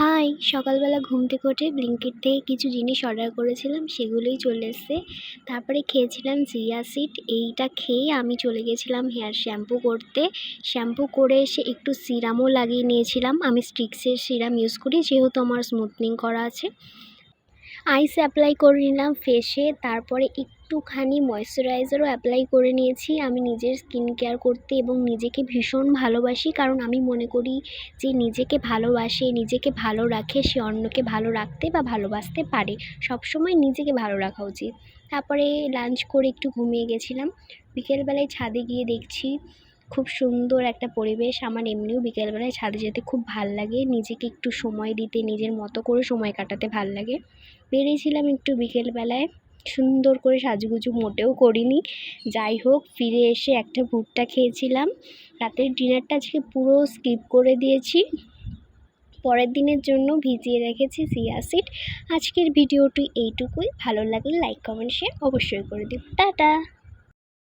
High, সকালবেলা ঘুম থেকে উঠে ব্লিঙ্কিট থেকে কিছু জিনিস অর্ডার করেছিলাম, সেগুলোই চলে এসেছে। তারপরে খেয়েছিলাম চিয়া সিড। এইটা খেয়ে আমি চলে গেছিলাম হেয়ার শ্যাম্পু করতে। শ্যাম্পু করে এসে একটু সিরামও লাগিয়ে নিয়েছিলাম। আমি স্ট্রিক্সের সিরাম ইউজ করি, যেহেতু আমার স্মুথনিং করা আছে। আইস অ্যাপ্লাই করে নিলাম ফেসে, তারপরে একটুখানি ময়েশ্চারাইজারও অ্যাপ্লাই করে নিয়েছি। আমি নিজের স্কিন কেয়ার করতে এবং নিজেকে ভীষণ ভালোবাসি, কারণ আমি মনে করি যে নিজেকে ভালোবাসে, নিজেকে ভালো রাখে, সে অন্যকে ভালো রাখতে বা ভালোবাসতে পারে। সবসময় নিজেকে ভালো রাখা উচিত। তারপরে লাঞ্চ করে একটু ঘুমিয়ে গেছিলাম। বিকেলবেলায় ছাদে গিয়ে দেখছি খুব সুন্দর একটা পরিবেশ। আমার এমনিও বিকেলবেলায় ছাদে যেতে খুব ভাল লাগে, নিজেকে একটু সময় দিতে, নিজের মতো করে সময় কাটাতে ভাল লাগে। বেরিয়েছিলাম একটু বিকেলবেলায়, সুন্দর করে সাজুগুজু মোটেও করিনি। যাই হোক, ফিরে এসে একটা ভুট্টা খেয়েছিলাম। রাতের ডিনারটা আজকে পুরো স্কিপ করে দিয়েছি, পরের দিনের জন্য ভিজিয়ে রেখেছি চিয়া সিড। আজকের ভিডিওটি এইটুকুই। ভালো লাগলে লাইক, কমেন্ট, শেয়ার অবশ্যই করে দিও। টাটা।